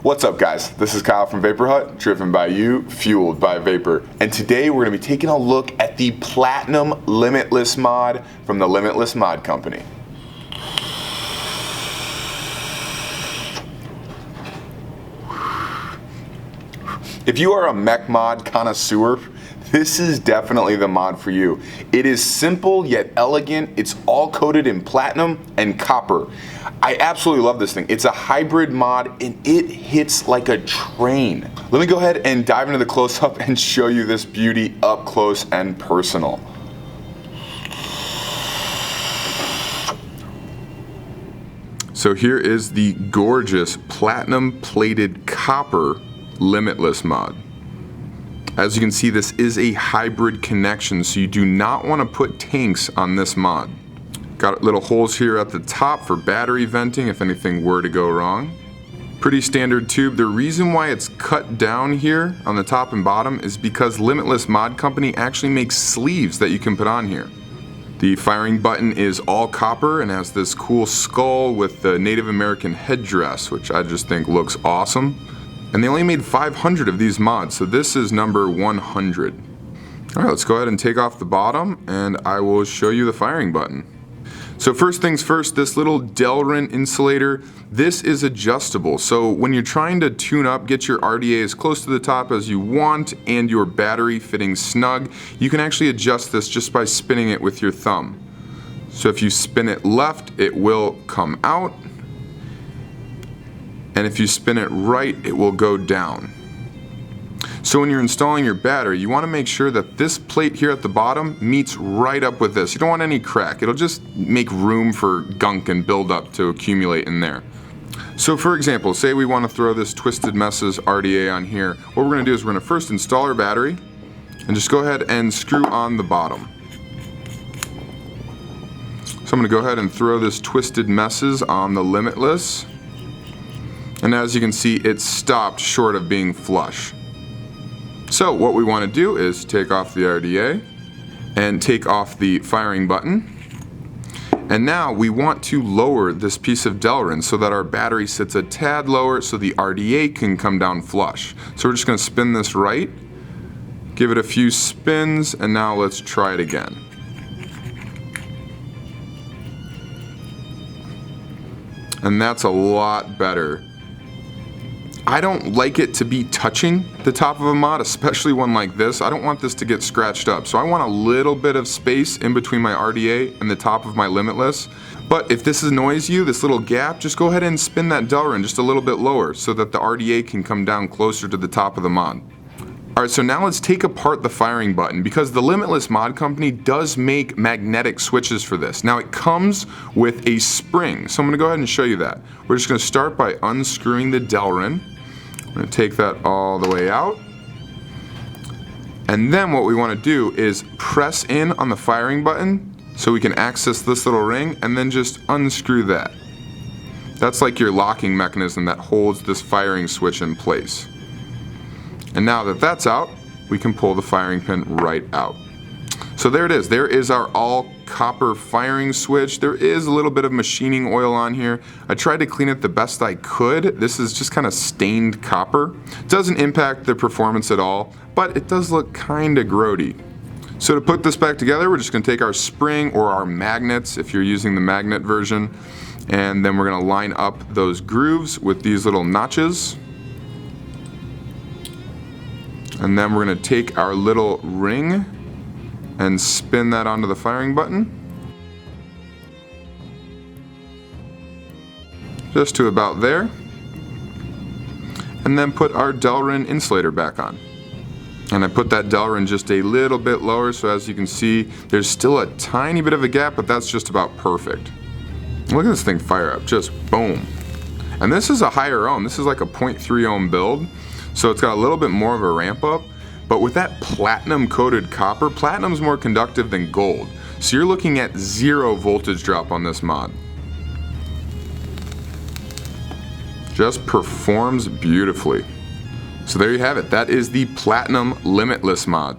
What's up, guys? This is Kyle from Vapor Hut, driven by you, fueled by vapor. And today we're going to be taking a look at the Platinum Limitless Mod from the Limitless Mod company. If you are a mech mod connoisseur, this is definitely the mod for you. It is simple yet elegant. It's all coated in platinum and copper. I absolutely love this thing. It's a hybrid mod and it hits like a train. Let me go ahead and dive into the close-up and show you this beauty up close and personal. So here is the gorgeous platinum plated copper Limitless Mod. As you can see, this is a hybrid connection, so you do not want to put tanks on this mod. Got little holes here at the top for battery venting if anything were to go wrong. Pretty standard tube. The reason why it's cut down here on the top and bottom is because Limitless Mod Company actually makes sleeves that you can put on here. The firing button is all copper and has this cool skull with the Native American headdress, which I just think looks awesome. And they only made 500 of these mods, so this is number 100. Alright, let's go ahead and take off the bottom and I will show you the firing button. So first things first, this little Delrin insulator, this is adjustable. So when you're trying to tune up, get your RDA as close to the top as you want and your battery fitting snug, you can actually adjust this just by spinning it with your thumb. So if you spin it left, it will come out. And if you spin it right, it will go down. So when you're installing your battery, you want to make sure that this plate here at the bottom meets right up with this. You don't want any crack. It'll just make room for gunk and buildup to accumulate in there. So for example, say we want to throw this Twisted Messes RDA on here. What we're going to do is we're going to first install our battery and just go ahead and screw on the bottom. So I'm going to go ahead and throw this Twisted Messes on the Limitless. And as you can see, it stopped short of being flush. So what we want to do is take off the RDA and take off the firing button. And now we want to lower this piece of Delrin so that our battery sits a tad lower so the RDA can come down flush. So we're just going to spin this right, give it a few spins, and now let's try it again. And that's a lot better. I don't like it to be touching the top of a mod, especially one like this. I don't want this to get scratched up. So I want a little bit of space in between my RDA and the top of my Limitless. But if this annoys you, this little gap, just go ahead and spin that Delrin just a little bit lower so that the RDA can come down closer to the top of the mod. Alright, so now let's take apart the firing button because the Limitless Mod Company does make magnetic switches for this. Now it comes with a spring, so I'm going to go ahead and show you that. We're just going to start by unscrewing the Delrin. I'm going to take that all the way out. And then what we want to do is press in on the firing button so we can access this little ring and then just unscrew that. That's like your locking mechanism that holds this firing switch in place. And now that that's out, we can pull the firing pin right out. So there it is. There is our all copper firing switch. There is a little bit of machining oil on here. I tried to clean it the best I could. This is just kind of stained copper. It doesn't impact the performance at all, but it does look kind of grody. So to put this back together, we're just going to take our spring or our magnets if you're using the magnet version, and then we're going to line up those grooves with these little notches. And then we're going to take our little ring and spin that onto the firing button. Just to about there. And then put our Delrin insulator back on. And I put that Delrin just a little bit lower, so as you can see, there's still a tiny bit of a gap, but that's just about perfect. Look at this thing fire up, just boom. And this is a higher ohm. This is like a 0.3 ohm build. So it's got a little bit more of a ramp up, but with that platinum coated copper, platinum's more conductive than gold. So you're looking at 0 voltage drop on this mod. Just performs beautifully. So there you have it. That is the Platinum Limitless Mod.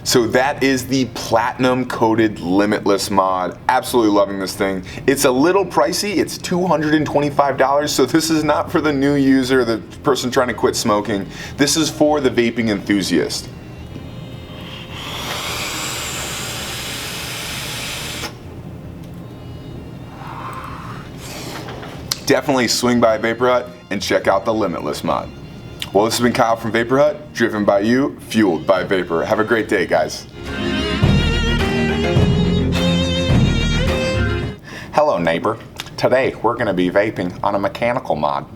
So that is the platinum coated Limitless Mod. Absolutely loving this thing. It's a little pricey, it's $225, so this is not for the new user, the person trying to quit smoking. This is for the vaping enthusiast. Definitely swing by Vapor Hut and check out the Limitless Mod. Well, this has been Kyle from Vapor Hut, driven by you, fueled by Vapor. Have a great day, guys. Hello, neighbor. Today, we're going to be vaping on a mechanical mod.